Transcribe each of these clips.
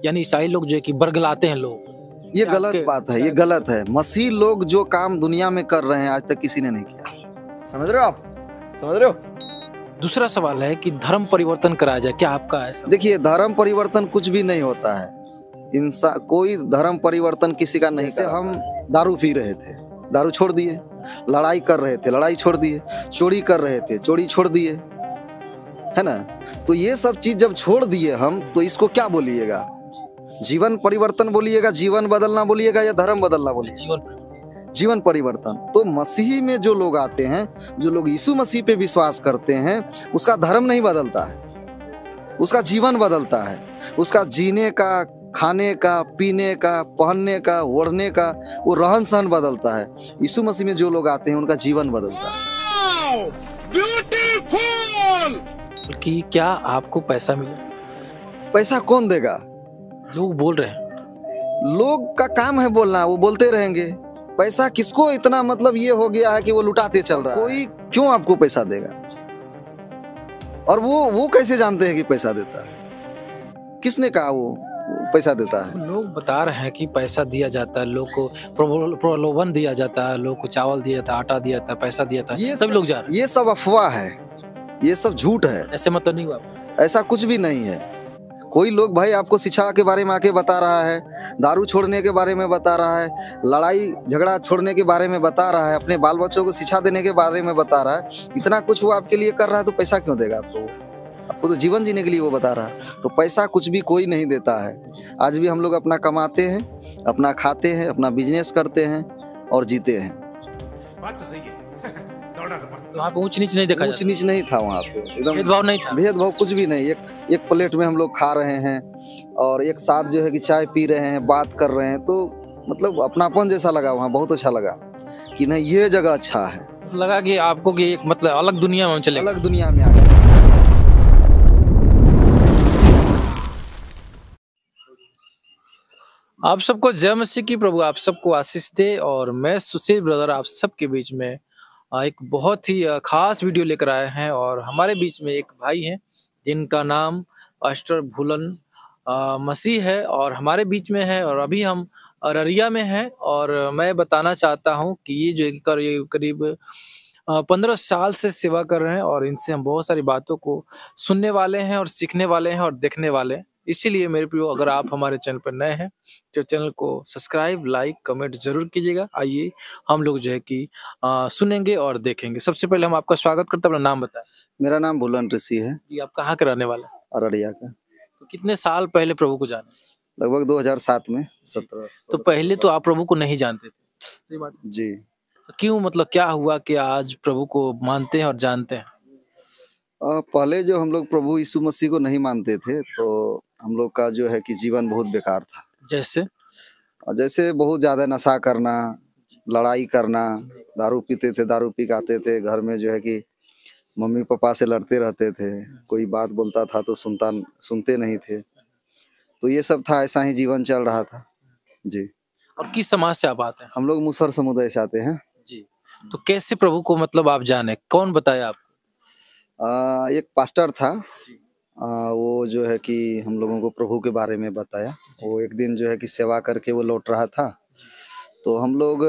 यानी ईसाई लोग जो है कि बरगलाते हैं लोग। ये क्या गलत आपके- बात है, ये गलत है। मसीह लोग जो काम दुनिया में कर रहे हैं आज तक किसी ने नहीं किया। समझ रहे हो आप? समझ रहे हो? दूसरा सवाल है कि धर्म परिवर्तन कराया जाए, क्या आपका ऐसा? देखिए, धर्म परिवर्तन कुछ भी नहीं होता है। इंसान कोई धर्म परिवर्तन किसी का नहीं। जैसे हम दारू पी रहे थे, दारू छोड़ दिए। लड़ाई कर रहे थे, लड़ाई छोड़ दिए। चोरी कर रहे थे, चोरी छोड़ दिए, है ना? तो ये सब चीज जब छोड़ दिए हम, तो इसको क्या बोलिएगा? जीवन परिवर्तन बोलिएगा, जीवन बदलना बोलिएगा, या धर्म बदलना बोलिएगा? जीवन परिवर्तन। तो मसीही में जो लोग आते हैं, जो लोग यीशु मसीह पे विश्वास करते हैं, उसका धर्म नहीं बदलता है, उसका जीवन बदलता है। उसका जीने का, खाने का, पीने का, पहनने का, ओढ़ने का, वो रहन सहन बदलता है। यीशु मसीह में जो लोग आते हैं उनका जीवन बदलता है। कि क्या आपको पैसा मिला? पैसा कौन देगा? लोग बोल रहे हैं। लोग का काम है बोलना, वो बोलते रहेंगे। पैसा किसको इतना मतलब ये हो गया है कि वो लुटाते चल रहा है। कोई क्यों आपको पैसा देगा? और वो कैसे जानते हैं कि पैसा देता है? किसने कहा वो पैसा देता है? लोग बता रहे हैं कि पैसा दिया जाता है, लोग को प्रलोभन दिया जाता है, लोग को चावल दिया जाता है, आटा दिया जाता है, पैसा दिया जाता है, ये सब लोग जा रहे ये सब अफवाह है, ये सब झूठ है। हैं। ऐसे मतलब नहीं हुआ। ऐसा कुछ भी नहीं है। कोई लोग भाई आपको शिक्षा के बारे में आके बता रहा है, दारू छोड़ने के बारे में बता रहा है, लड़ाई झगड़ा छोड़ने के बारे में बता रहा है, अपने बाल बच्चों को शिक्षा देने के बारे में बता रहा है। इतना कुछ वो आपके लिए कर रहा है, तो पैसा क्यों देगा आपको? आपको तो जीवन जीने के लिए वो बता रहा है। तो पैसा कुछ भी कोई नहीं देता है। आज भी हम लोग अपना कमाते हैं, अपना खाते हैं, अपना बिजनेस करते हैं और जीते हैं। बात तो सही है। तो वहाँ पे ऊंच नीच नहीं देखा ऊंच जाता, नीच नहीं था वहाँ पे, एकदम भेदभाव नहीं था। भेदभाव कुछ भी नहीं। एक प्लेट में हम लोग खा रहे हैं और एक साथ जो है कि चाय पी रहे हैं, बात कर रहे हैं। तो मतलब अपनापन जैसा लगा वहाँ, बहुत अच्छा लगा कि नहीं ये जगह अच्छा है। लगा कि आपको कि एक मतलब अलग दुनिया में हम चले गए। अलग दुनिया में आ गए। आप सबको जय मसीह की, प्रभु आप सबको आशीष दे। और मैं सुशील ब्रदर आप सबके बीच में एक बहुत ही खास वीडियो लेकर आए हैं। और हमारे बीच में एक भाई हैं जिनका नाम पास्टर भूलन मसीह है और हमारे बीच में है। और अभी हम अररिया में हैं। और मैं बताना चाहता हूं कि ये जो करीब 15 साल से सेवा कर रहे हैं और इनसे हम बहुत सारी बातों को सुनने वाले हैं और सीखने वाले हैं और देखने वाले हैं। इसीलिए मेरे प्रियो, अगर आप हमारे चैनल पर नए हैं तो चैनल को सब्सक्राइब, लाइक, कमेंट जरूर कीजिएगा। आइए हम लोग जो है कि सुनेंगे और देखेंगे। सबसे पहले हम आपका स्वागत करते हैं। अपना नाम बताएं। मेरा नाम भूलन ऋषि है, कि आप कहाँ के रहने वाले हैं? अररिया का। तो कितने साल पहले प्रभु को जाने? लगभग 2007 में 17। तो पहले तो आप प्रभु को नहीं जानते थे, सही बात है? जी। तो क्यों, मतलब क्या हुआ कि आज प्रभु को मानते हैं और जानते हैं? पहले जो हम लोग प्रभु यीशु मसीह को नहीं मानते थे, तो हम लोग का जो है कि जीवन बहुत बेकार था। जैसे जैसे बहुत ज्यादा नशा करना, लड़ाई करना, दारू पीते थे, दारू पी के आते थे घर में, जो है कि मम्मी पापा से लड़ते रहते थे। कोई बात बोलता था तो सुनते नहीं थे। तो ये सब था, ऐसा ही जीवन चल रहा था। जी। और किस समाज से आप आते हैं? हम लोग मुसहर समुदाय से आते हैं। जी। तो कैसे प्रभु को मतलब आप जाने, कौन बताया आपको? एक पास्टर था, वो जो है कि हम लोगों को प्रभु के बारे में बताया। वो एक दिन जो है कि सेवा करके वो लौट रहा था, तो हम लोग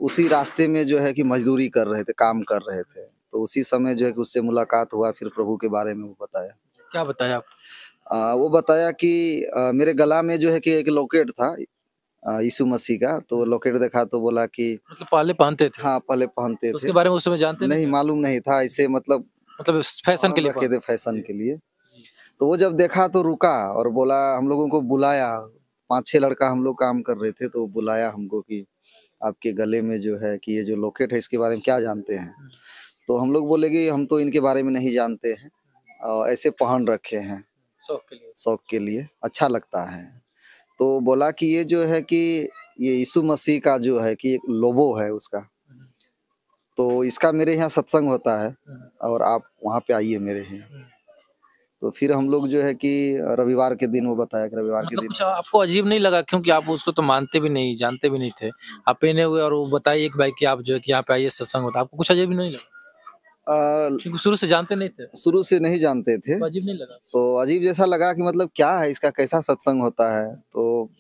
उसी रास्ते में जो है कि मजदूरी कर रहे थे, काम कर रहे थे। तो उसी समय जो है कि उससे मुलाकात हुआ, फिर प्रभु के बारे में वो बताया। क्या बताया आप? वो बताया कि मेरे गला में जो है कि एक लॉकेट था यीशु मसीह का। तो लॉकेट देखा तो बोला कि मतलब पहले पहनते थे? हाँ, पहले पहनते तो थे। उसके बारे में उस समय जानते नहीं, मालूम नहीं था, ऐसे मतलब फैशन के लिए रखे थे, फैशन के लिए। तो वो जब देखा तो रुका और बोला, हम लोगों को बुलाया। 5-6 लड़का हम लोग काम कर रहे थे, तो बुलाया हमको कि आपके गले में जो है कि ये जो लॉकेट है, इसके बारे में क्या जानते हैं? तो हम लोग बोले कि हम तो इनके बारे में नहीं जानते हैं, और ऐसे पहन रखे हैं शौक के लिए, अच्छा लगता है। तो बोला कि ये जो है कि ये यीशु मसीह का जो है कि एक लोगो है उसका, तो इसका मेरे यहाँ सत्संग होता है और आप वहाँ पे आइए मेरे यहाँ। तो फिर हम लोग जो है कि रविवार के दिन, वो बताया कि रविवार के मतलब दिन। कुछ आपको अजीब नहीं लगा, क्योंकि आप उसको तो मानते भी नहीं, जानते भी नहीं थे, आप पहने हुए और वो बताइए एक भाई कि आप जो है कि यहाँ पे आइए सत्संग होता है, आपको कुछ अजीब नहीं लगा? क्योंकि शुरू से जानते नहीं थे, शुरू से नहीं जानते थे, तो अजीब नहीं लगा? तो अजीब जैसा लगा कि मतलब क्या है इसका, कैसा सत्संग होता है। तो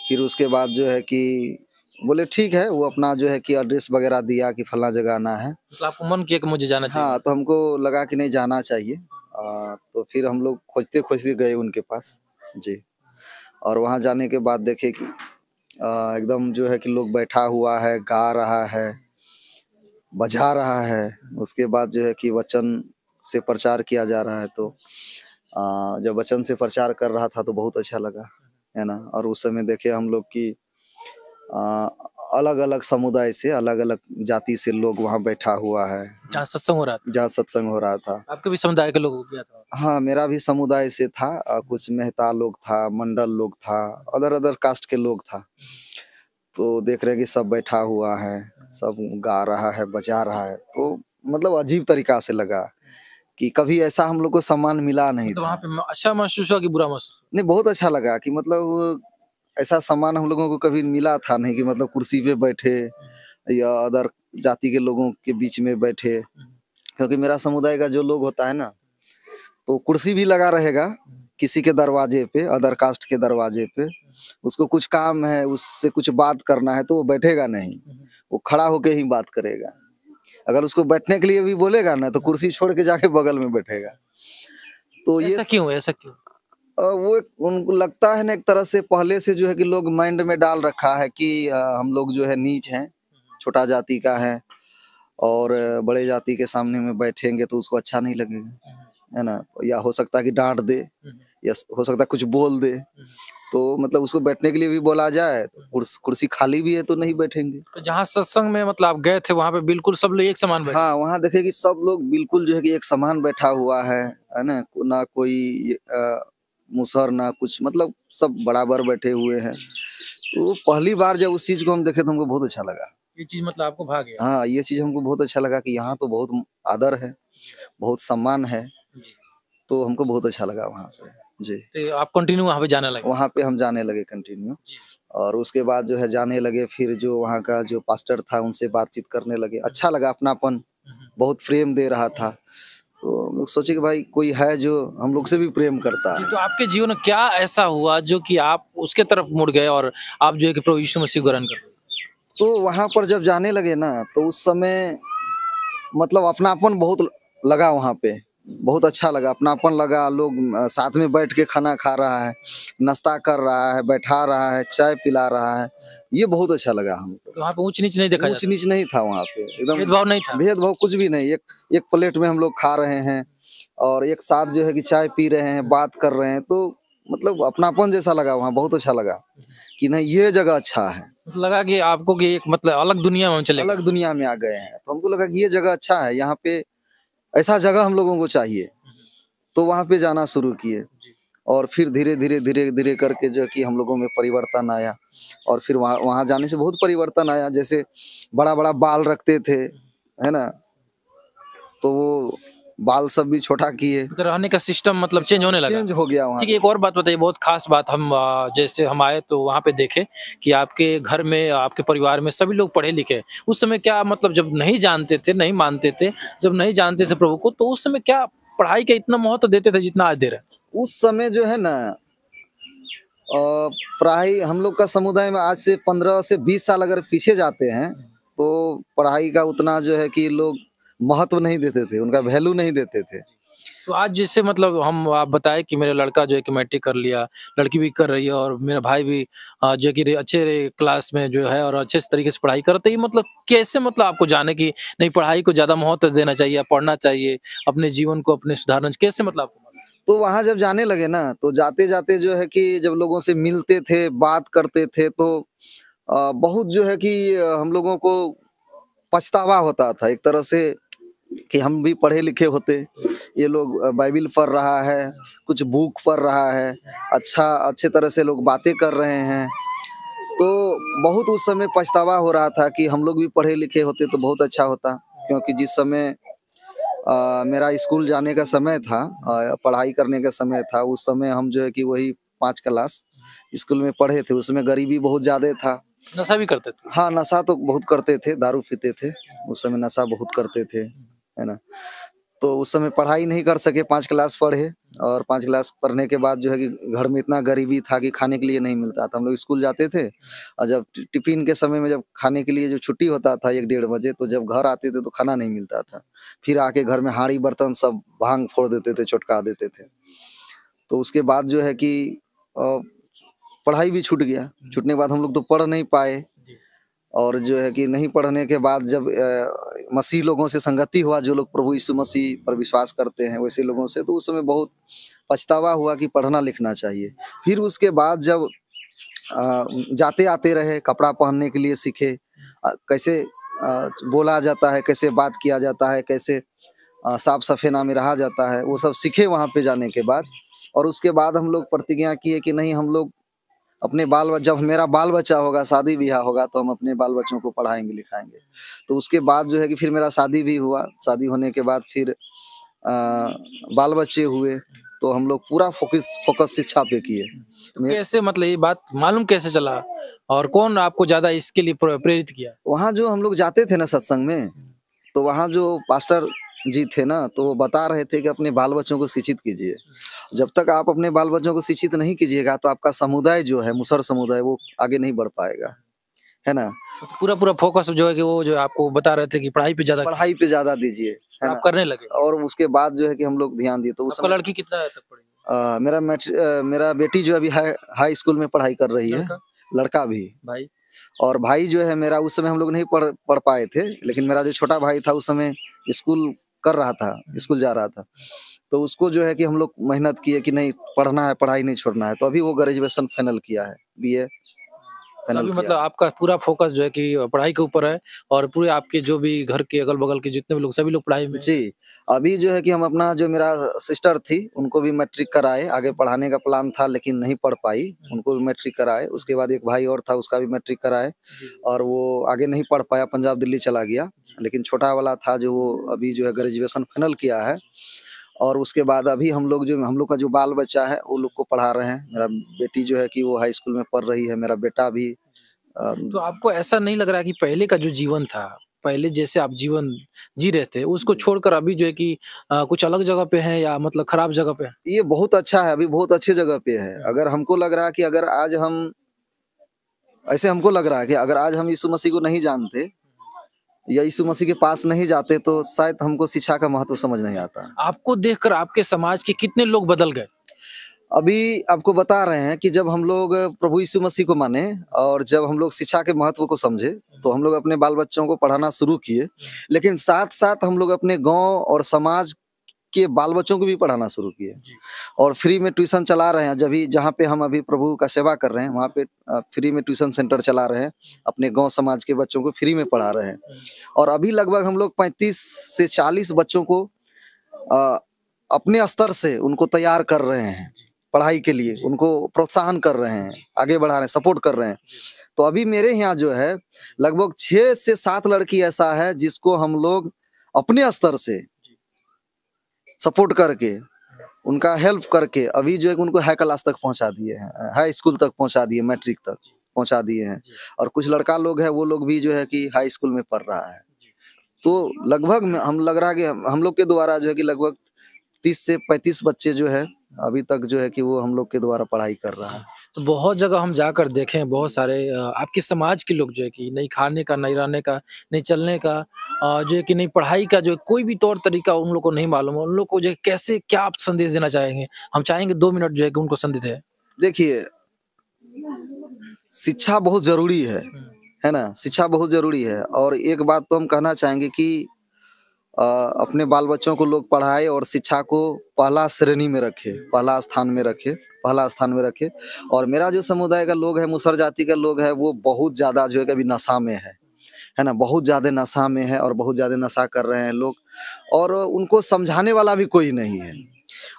फिर उसके बाद जो है कि बोले ठीक है, वो अपना जो है कि एड्रेस वगैरह दिया कि फला जगह आना है। मतलब आपको मन किया कि मुझे जाना चाहिए? हाँ, तो हमको लगा कि नहीं जाना चाहिए। तो फिर हम लोग खोजते खोजते गए उनके पास जी। और वहाँ जाने के बाद देखे कि एकदम जो है कि लोग बैठा हुआ है, गा रहा है, बजा रहा है। उसके बाद जो है कि वचन से प्रचार किया जा रहा है। तो जब वचन से प्रचार कर रहा था तो बहुत अच्छा लगा, है ना। और उस समय देखे हम लोग की अलग अलग समुदाय से, अलग अलग जाति से लोग वहाँ बैठा हुआ है, जहाँ सत्संग हो रहा था? जहाँ सत्संग हो रहा था। आपके भी समुदाय के लोग हो गया था? हाँ, मेरा भी समुदाय से था। कुछ मेहता लोग था, मंडल लोग था, अदर अदर कास्ट के लोग था। तो देख रहे हैं कि सब बैठा हुआ है, सब गा रहा है, बजा रहा है। तो मतलब अजीब तरीका से लगा कि कभी ऐसा हम लोग को सम्मान मिला नहीं तो था। वहाँ पे अच्छा महसूस हुआ कि बुरा महसूस हुआ? नहीं, बहुत अच्छा लगा कि मतलब ऐसा सम्मान हम लोगों को कभी मिला था नहीं कि मतलब कुर्सी पे बैठे या अदर जाति के लोगों के बीच में बैठे। क्योंकि मेरा समुदाय का जो लोग होता है ना, तो कुर्सी भी लगा रहेगा किसी के दरवाजे पे, अदर कास्ट के दरवाजे पे। उसको कुछ काम है, उससे कुछ बात करना है तो वो बैठेगा नहीं, वो खड़ा होके ही बात करेगा। अगर उसको बैठने के लिए भी बोलेगा ना तो कुर्सी छोड़ के जाके बगल में बैठेगा। तो ये ऐसा क्यों, ऐसा क्यों? वो उनको लगता है ना, एक तरह से पहले से जो है कि लोग माइंड में डाल रखा है कि हम लोग जो है नीच हैं, छोटा जाति का है, और बड़े जाति के सामने में बैठेंगे तो उसको अच्छा नहीं लगेगा, है ना। या हो सकता है कि डांट दे, या हो सकता है कुछ बोल दे। तो मतलब उसको बैठने के लिए भी बोला जाए, कुर्सी खाली भी है तो नहीं बैठेंगे। तो जहाँ सत्संग में मतलब आप गए थे वहाँ पे बिल्कुल सब लोग एक समान बैठे? हाँ, वहाँ देखे कि सब लोग बिल्कुल जो है कि एक समान बैठा हुआ है ना। ना कोई मुसहर ना कुछ, मतलब सब बराबर बैठे हुए हैं। तो पहली बार जब उस चीज को हम देखे तो हमको बहुत अच्छा लगा। ये चीज मतलब आपको भा गया? हाँ, ये चीज हमको बहुत अच्छा लगा कि यहाँ तो बहुत आदर है, बहुत सम्मान है। तो हमको बहुत अच्छा लगा वहाँ पे जी। तो आप कंटिन्यू वहाँ पे जाने लगे? वहाँ पे हम जाने लगे कंटिन्यू। और उसके बाद जो है जाने लगे, फिर जो वहाँ का जो पास्टर था उनसे बातचीत करने लगे। अच्छा लगा, अपनापन बहुत प्रेम दे रहा था। तो हम लोग सोचे कि भाई कोई है जो हम लोग से भी प्रेम करता है। तो आपके जीवन में क्या ऐसा हुआ जो कि आप उसके तरफ मुड़ गए और आप जो है कि प्रभु यीशु मसीह को ग्रहण कर? तो वहाँ पर जब जाने लगे ना तो उस समय मतलब अपनापन बहुत लगा वहाँ पे, बहुत अच्छा लगा, अपनापन लगा। लोग साथ में बैठ के खाना खा रहा है, नाश्ता कर रहा है, बैठा रहा है, चाय पिला रहा है। ये बहुत अच्छा लगा हमको। तो वहाँ पे ऊंच नीच नहीं देखा ऊंच जाता? नीच नहीं था वहाँ पे, एकदम भेदभाव नहीं था? भेदभाव कुछ भी नहीं। एक प्लेट में हम लोग खा रहे हैं और एक साथ जो है कि चाय पी रहे हैं, बात कर रहे हैं। तो मतलब अपनापन जैसा लगा वहाँ, बहुत अच्छा लगा कि नहीं ये जगह अच्छा है। लगा कि आपको कि एक मतलब अलग दुनिया में हम चले गए। अलग दुनिया में आ गए हैं, तो हमको लगा कि ये जगह अच्छा है, यहाँ पे ऐसा जगह हम लोगों को चाहिए। तो वहाँ पे जाना शुरू किए और फिर धीरे धीरे धीरे धीरे करके जो है कि हम लोगों में परिवर्तन आया। और फिर वहाँ जाने से बहुत परिवर्तन आया। जैसे बड़ा बड़ा बाल रखते थे, है ना, तो वो बाल सब भी छोटा किए। तो रहने का सिस्टम मतलब चेंज होने लगा? चेंज हो गया वहाँ। ठीक है, एक और बात बताइए, बहुत खास बात। हम जैसे हम आए तो वहाँ पे देखे कि आपके घर में, आपके परिवार में सभी लोग पढ़े लिखे। उस समय क्या मतलब जब नहीं जानते थे, नहीं मानते थे, जब नहीं जानते थे प्रभु को, तो उस समय क्या पढ़ाई का इतना महत्व देते थे जितना आज दे रहे हैं? उस समय जो है ना पढ़ाई हम लोग का समुदाय में आज से 15 से 20 साल अगर पीछे जाते हैं तो पढ़ाई का उतना जो है कि लोग महत्व नहीं देते थे, उनका वैल्यू नहीं देते थे। तो आज जैसे मतलब हम आप बताए कि मेरा लड़का जो है कि मैट्रिक कर लिया, लड़की भी कर रही है और मेरा भाई भी जो है कि अच्छे क्लास में जो है और अच्छे तरीके से पढ़ाई करते ही, मतलब कैसे मतलब आपको जाने की नहीं पढ़ाई को ज़्यादा महत्व देना चाहिए, पढ़ना चाहिए, अपने जीवन को अपने सुधारना चाहिए, कैसे मतलब आपको? तो वहाँ जब जाने लगे ना तो जाते जाते जो है कि जब लोगों से मिलते थे, बात करते थे, तो बहुत जो है कि हम लोगों को पछतावा होता था एक तरह से कि हम भी पढ़े लिखे होते। ये लोग बाइबिल पढ़ रहा है, कुछ बुक पढ़ रहा है, अच्छे तरह से लोग बातें कर रहे हैं। तो बहुत उस समय पछतावा हो रहा था कि हम लोग भी पढ़े लिखे होते तो बहुत अच्छा होता। क्योंकि जिस समय मेरा स्कूल जाने का समय था, पढ़ाई करने का समय था, उस समय हम जो है कि वही 5 क्लास स्कूल में पढ़े थे। उसमें गरीबी बहुत ज़्यादा था। नशा भी करते थे? हाँ, नशा तो बहुत करते थे, दारू पीते थे, उस समय नशा बहुत करते थे। है ना। तो उस समय पढ़ाई नहीं कर सके, 5 क्लास पढ़े और 5 क्लास पढ़ने के बाद जो है कि घर में इतना गरीबी था कि खाने के लिए नहीं मिलता था। हम लोग स्कूल जाते थे और जब टिफिन के समय में जब खाने के लिए जो छुट्टी होता था 1 डेढ़ बजे, तो जब घर आते थे तो खाना नहीं मिलता था। फिर आके घर में हांडी बर्तन सब भांग फोड़ देते थे, चटका देते थे। तो उसके बाद जो है कि अ, पढ़ाई भी छूट गया। छूटने के बाद हम लोग तो पढ़ नहीं पाए और जो है कि नहीं पढ़ने के बाद जब मसीह लोगों से संगति हुआ, जो लोग प्रभु यीशु मसीह पर विश्वास करते हैं वैसे लोगों से, तो उस समय बहुत पछतावा हुआ कि पढ़ना लिखना चाहिए। फिर उसके बाद जब जाते आते रहे, कपड़ा पहनने के लिए सीखे, कैसे बोला जाता है, कैसे बात किया जाता है, कैसे साफ सफेना में रहा जाता है, वो सब सीखे वहाँ पे जाने के बाद। और उसके बाद हम लोग प्रतिज्ञा किए कि नहीं, हम लोग अपने जब मेरा बाल बच्चा होगा, शादी ब्याह होगा, तो हम अपने बाल बच्चों को पढ़ाएंगे लिखाएंगे। तो उसके बाद जो है कि फिर मेरा शादी भी हुआ। शादी होने के बाद फिर बाल बच्चे हुए, तो हम लोग पूरा फोकस शिक्षा पे किए। तो कैसे, मतलब ये बात मालूम कैसे चला और कौन आपको ज्यादा इसके लिए प्रेरित किया? वहाँ जो हम लोग जाते थे ना सत्संग में, तो वहाँ जो पास्टर जी थे ना, तो वो बता रहे थे कि अपने बाल बच्चों को शिक्षित कीजिए। जब तक आप अपने बाल बच्चों को शिक्षित नहीं कीजिएगा तो आपका समुदाय जो है, मुसहर समुदाय, वो आगे नहीं बढ़ पाएगा, है ना। तो पूरा पूरा फोकस जो है कि वो जो आपको बता रहे थे कि पढ़ाई पे ज्यादा पढ़ाई पे ज्यादा दीजिए, है ना। आप करने लगे। और उसके बाद जो है कि हम लोग ध्यान दिए। तो उस आपका समय लड़की कितना तक पढ़ी? मेरा बेटी जो अभी हाई स्कूल में पढ़ाई कर रही है, लड़का? लड़का भी। भाई? और भाई जो है मेरा, उस समय हम लोग नहीं पढ़ पाए थे, लेकिन मेरा जो छोटा भाई था उस समय स्कूल कर रहा था, स्कूल जा रहा था। तो उसको जो है कि हम लोग मेहनत किए कि नहीं, पढ़ना है, पढ़ाई नहीं छोड़ना है। तो अभी वो ग्रेजुएशन फाइनल किया है, बीए तो फाइनल अभी किया मतलब है। आपका पूरा फोकस जो है कि पढ़ाई के ऊपर है और पूरे आपके जो भी घर के अगल बगल के जितने भी लोग, सभी लोग पढ़ाई में हैं। जी, अभी जो है कि हम अपना, जो मेरा सिस्टर थी उनको भी मैट्रिक कराए। आगे पढ़ाने का प्लान था लेकिन नहीं पढ़ पाई, उनको भी मैट्रिक कराए। उसके बाद एक भाई और था, उसका भी मैट्रिक कराए और वो आगे नहीं पढ़ पाया, पंजाब दिल्ली चला गया। लेकिन छोटा वाला था जो, वो अभी जो है ग्रेजुएशन फाइनल किया है। और उसके बाद अभी हम लोग का जो बाल बच्चा है वो लोग को पढ़ा रहे हैं। मेरा बेटी जो है कि वो हाई स्कूल में पढ़ रही है, मेरा बेटा भी तो आपको ऐसा नहीं लग रहा कि पहले का जो जीवन था, पहले जैसे आप जीवन जी रहे थे, उसको छोड़कर अभी जो है कि कुछ अलग जगह पे हैं या मतलब खराब जगह पे हैं? ये बहुत अच्छा है, अभी बहुत अच्छी जगह पे है। अगर हमको लग रहा है कि अगर आज हम, ऐसे हमको लग रहा है कि अगर आज हम यीशु मसीह को नहीं जानते या यीशु मसीह के पास नहीं जाते तो शायद हमको शिक्षा का महत्व समझ नहीं आता। आपको देखकर आपके समाज के कितने लोग बदल गए? अभी आपको बता रहे हैं कि जब हम लोग प्रभु यीशु मसीह को माने और जब हम लोग शिक्षा के महत्व को समझे, तो हम लोग अपने बाल बच्चों को पढ़ाना शुरू किए। लेकिन साथ साथ हम लोग अपने गांव और समाज के बाल बच्चों को भी पढ़ाना शुरू किए और फ्री में ट्यूशन चला रहे हैं। जब भी, जहाँ पे हम अभी प्रभु का सेवा कर रहे हैं, वहाँ पे फ्री में ट्यूशन सेंटर चला रहे हैं, अपने गांव समाज के बच्चों को फ्री में पढ़ा रहे हैं। और अभी लगभग हम लोग 35 से 40 बच्चों को अ, अपने स्तर से उनको तैयार कर रहे हैं पढ़ाई के लिए, उनको प्रोत्साहन कर रहे हैं, आगे बढ़ा रहे हैं, सपोर्ट कर रहे हैं। तो अभी मेरे यहाँ जो है लगभग 6 से 7 लड़की ऐसा है जिसको हम लोग अपने स्तर से सपोर्ट करके, उनका हेल्प करके अभी जो है उनको हाई क्लास तक पहुंचा दिए हैं, हाई स्कूल तक पहुंचा दिए, मैट्रिक तक पहुंचा दिए हैं। और कुछ लड़का लोग है, वो लोग भी जो है कि हाई स्कूल में पढ़ रहा है। तो लगभग हम लग रहा है कि हम लोग के द्वारा जो है कि लगभग 30 से 35 बच्चे जो है अभी तक जो है कि वो हम लोग के द्वारा पढ़ाई कर रहा है। तो बहुत जगह हम जाकर देखे हैं, बहुत सारे आपके समाज के लोग जो है कि नहीं खाने का, नहीं रहने का, नहीं चलने का, जो है कि नहीं पढ़ाई का, जो कोई भी तौर तरीका उन लोग को नहीं मालूम है। उन लोग को जो है कैसे, क्या आप संदेश देना चाहेंगे? हम चाहेंगे 2 मिनट जो है कि उनको संदेश दें। देखिए, शिक्षा बहुत जरूरी है ना। शिक्षा बहुत जरूरी है। और एक बात तो हम कहना चाहेंगे कि अपने बाल बच्चों को लोग पढ़ाए और शिक्षा को पहला श्रेणी में रखे, पहला स्थान में रखे, पहला स्थान में रखे। और मेरा जो समुदाय का लोग है, मुसहर जाति का लोग है, वो बहुत ज्यादा जो है कि अभी नशा में है ना, बहुत ज्यादा नशा में है और बहुत ज्यादा नशा कर रहे हैं लोग। और उनको समझाने वाला भी कोई नहीं है।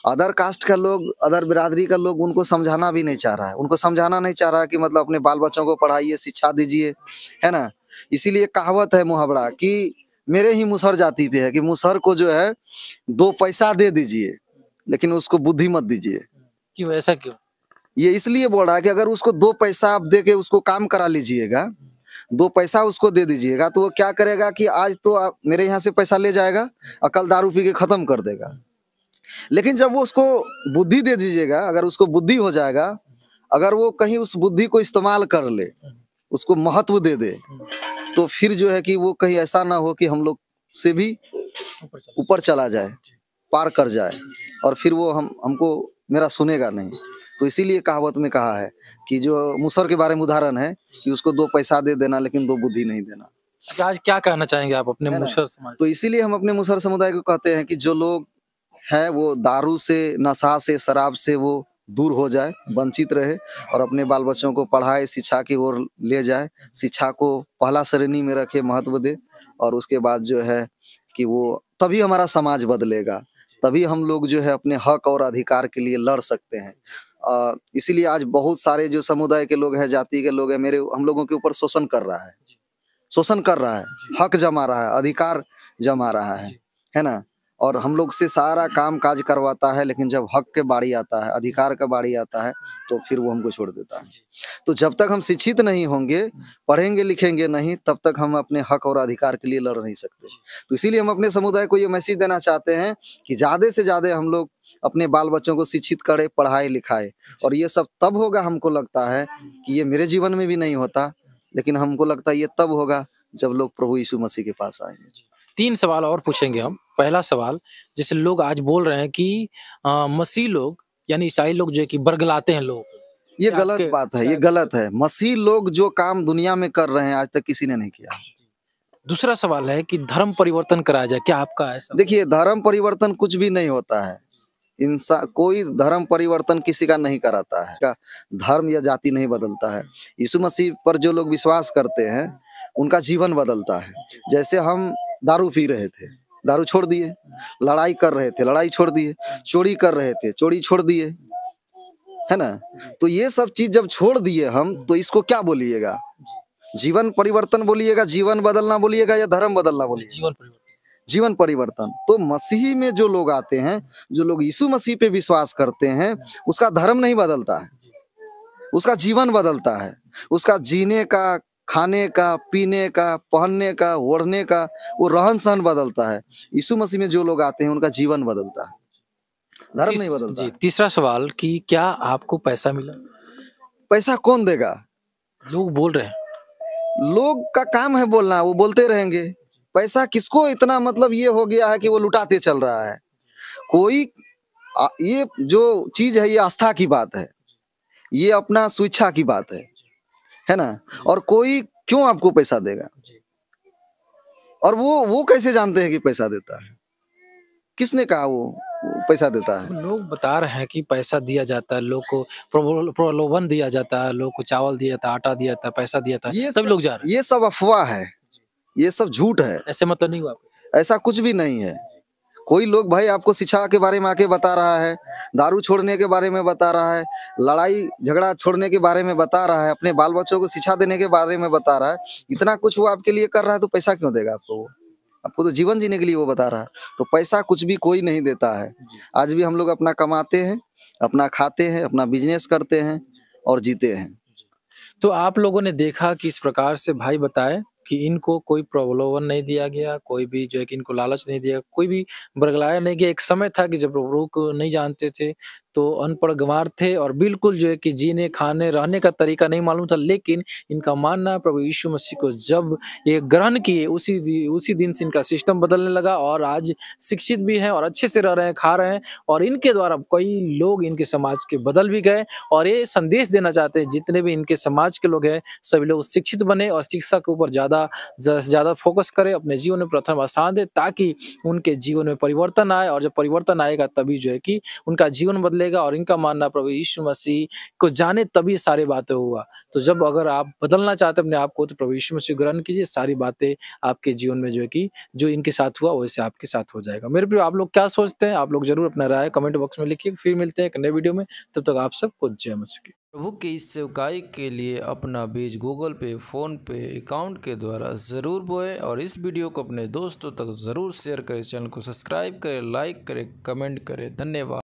अदर कास्ट का लोग, अदर बिरादरी का लोग उनको समझाना भी नहीं चाह रहा है, उनको समझाना नहीं चाह रहा है कि मतलब अपने बाल बच्चों को पढ़ाइए, शिक्षा दीजिए, है ना। इसीलिए कहावत है मुहावरा कि मेरे ही मुसहर जाति पे है कि मुसहर को जो है 2 पैसा दे दीजिए लेकिन उसको बुद्धि मत दीजिए। क्यों, ऐसा क्यों? ये इसलिए बोल रहा है कि अगर उसको 2 पैसा आप दे के उसको काम करा लीजिएगा दो पैसा उसको दे दीजिएगा तो वो क्या करेगा कि आज तो आप मेरे यहाँ से पैसा ले जाएगा और कल दारू पी के खत्म कर देगा। लेकिन जब वो उसको बुद्धि दे दीजिएगा, अगर उसको बुद्धि हो जाएगा, अगर वो कहीं उस बुद्धि को इस्तेमाल कर ले, उसको महत्व दे दे, तो फिर जो है कि वो कहीं ऐसा ना हो कि हम लोग से भी ऊपर चला जाए, पार कर जाए, और फिर वो हमको मेरा सुनेगा नहीं। तो इसीलिए कहावत में कहा है कि जो मूसर के बारे में उदाहरण है कि उसको दो पैसा दे देना लेकिन दो बुद्धि नहीं देना। आज क्या कहना चाहेंगे आप अपने है ना? मुसहर समाज? तो इसीलिए हम अपने मुसहर समुदाय को कहते हैं कि जो लोग है वो दारू से, नशा से, शराब से वो दूर हो जाए, वंचित रहे और अपने बाल बच्चों को पढ़ाए, शिक्षा की ओर ले जाए, शिक्षा को पहला श्रेणी में रखे, महत्व दे, और उसके बाद जो है कि वो तभी हमारा समाज बदलेगा, तभी हम लोग जो है अपने हक और अधिकार के लिए लड़ सकते हैं। इसीलिए आज बहुत सारे जो समुदाय के लोग हैं, जाति के लोग हैं, हम लोगों के ऊपर शोषण कर रहा है, शोषण कर रहा है, हक जमा रहा है, अधिकार जमा रहा है ना। और हम लोग से सारा काम काज करवाता है, लेकिन जब हक के बारी आता है, अधिकार का बारी आता है, तो फिर वो हमको छोड़ देता है। तो जब तक हम शिक्षित नहीं होंगे, पढ़ेंगे लिखेंगे नहीं, तब तक हम अपने हक और अधिकार के लिए लड़ नहीं सकते। तो इसीलिए हम अपने समुदाय को ये मैसेज देना चाहते हैं कि ज़्यादा से ज़्यादा हम लोग अपने बाल बच्चों को शिक्षित करें, पढ़ाए लिखाए। और ये सब तब होगा, हमको लगता है कि ये मेरे जीवन में भी नहीं होता, लेकिन हमको लगता है ये तब होगा जब लोग प्रभु यीशु मसीह के पास आएंगे। 3 सवाल और पूछेंगे हम। पहला सवाल, जैसे लोग आज बोल रहे हैं कि मसीह लोग यानी ईसाई लोग जो है कि बरगलाते हैं लोग, ये गलत बात है, ये गलत है। मसीह लोग जो काम दुनिया में कर रहे हैं आज तक किसी ने नहीं किया। दूसरा सवाल है कि धर्म परिवर्तन कराया जाए, क्या आपका ऐसा? देखिए, धर्म परिवर्तन कुछ भी नहीं होता है। इंसान कोई धर्म परिवर्तन किसी का नहीं कराता है, का धर्म या जाति नहीं बदलता है। यीशु मसीह पर जो लोग विश्वास करते हैं उनका जीवन बदलता है। जैसे हम दारू पी रहे थे, दारू छोड़ दिए, लड़ाई कर रहे थे, लड़ाई छोड़ दिए, चोरी कर रहे थे, चोरी छोड़ दिए, है ना। तो ये सब चीज जब छोड़ दिए हम, तो इसको क्या बोलिएगा? जीवन परिवर्तन बोलिएगा, जीवन बदलना बोलिएगा, या धर्म बदलना बोलिएगा? जीवन परिवर्तन। जीवन परिवर्तन। तो मसीह में जो लोग आते हैं, जो लोग यीशु मसीह पे विश्वास करते हैं, उसका धर्म नहीं बदलता है, उसका जीवन बदलता है। उसका जीने का, खाने का, पीने का, पहनने का, ओढ़ने का, वो रहन सहन बदलता है। यीशु मसीह में जो लोग आते हैं उनका जीवन बदलता है, धर्म नहीं बदलता जी, है। तीसरा सवाल कि क्या आपको पैसा मिला? पैसा कौन देगा? लोग बोल रहे हैं। लोग का काम है बोलना, वो बोलते रहेंगे। पैसा किसको इतना मतलब ये हो गया है कि वो लुटाते चल रहा है। कोई ये जो चीज है, ये आस्था की बात है, ये अपना स्वेच्छा की बात है ना। और कोई क्यों आपको पैसा देगा? और वो कैसे जानते हैं कि पैसा देता है? किसने कहा वो पैसा देता है? लोग बता रहे हैं कि पैसा दिया जाता है, लोग को प्रलोभन दिया जाता है, लोग को चावल दिया जाता है, आटा दिया जाता है, पैसा दिया जाता है, तभी लोग जा रहे हैं। ये सब अफवाह है, ये सब झूठ है। ऐसे मतलब नहीं हुआ? ऐसा कुछ भी नहीं है। कोई लोग भाई आपको शिक्षा के बारे में आके बता रहा है, दारू छोड़ने के बारे में बता रहा है, लड़ाई झगड़ा छोड़ने के बारे में बता रहा है, अपने बाल बच्चों को शिक्षा देने के बारे में बता रहा है। इतना कुछ वो आपके लिए कर रहा है, तो पैसा क्यों देगा आपको? वो आपको तो जीवन जीने के लिए वो बता रहा है। तो पैसा कुछ भी कोई नहीं देता है। आज भी हम लोग अपना कमाते हैं, अपना खाते हैं, अपना बिजनेस करते हैं और जीते हैं। तो आप लोगों ने देखा कि इस प्रकार से भाई बताए कि इनको कोई प्रलोभन नहीं दिया गया, कोई भी जो है कि इनको लालच नहीं दिया, कोई भी बरगलाया नहीं गया। एक समय था कि जब प्रभु को नहीं जानते थे, तो अनपढ़ गंवार थे और बिल्कुल जो है कि जीने, खाने, रहने का तरीका नहीं मालूम था। लेकिन इनका मानना है प्रभु यीशु मसीह को जब ये ग्रहण किए, उसी दिन से इनका सिस्टम बदलने लगा और आज शिक्षित भी हैं और अच्छे से रह रहे हैं, खा रहे हैं। और इनके द्वारा कई लोग इनके समाज के बदल भी गए। और ये संदेश देना चाहते हैं, जितने भी इनके समाज के लोग हैं, सभी लोग शिक्षित बने और शिक्षा के ऊपर ज़्यादा फोकस करें, अपने जीवन में प्रथम स्थान दें, ताकि उनके जीवन में परिवर्तन आए। और जब परिवर्तन आएगा तभी जो है कि उनका जीवन बदलेगा। और इनका मानना प्रभु यीशु मसीह को जाने तभी सारी बातें हुआ। तो जब अगर आप बदलना चाहते हैं अपने आप को, तो प्रभु यीशु मसीह ग्रहण कीजिए, सारी बातें आपके जीवन में जो है कि जो इनके साथ हुआ वैसे आपके साथ हो जाएगा। मेरे प्रिय, आप लोग क्या सोचते हैं? आप लोग जरूर अपना राय कमेंट बॉक्स में लिखिए। फिर मिलते हैं एक नए वीडियो में, तब तक आप सबको जय मसीह। प्रभु की इस सेवकाई के लिए अपना बीज गूगल पे, फोन पे अकाउंट के द्वारा ज़रूर बोए और इस वीडियो को अपने दोस्तों तक ज़रूर शेयर करें। चैनल को सब्सक्राइब करें, लाइक करें, कमेंट करें। धन्यवाद।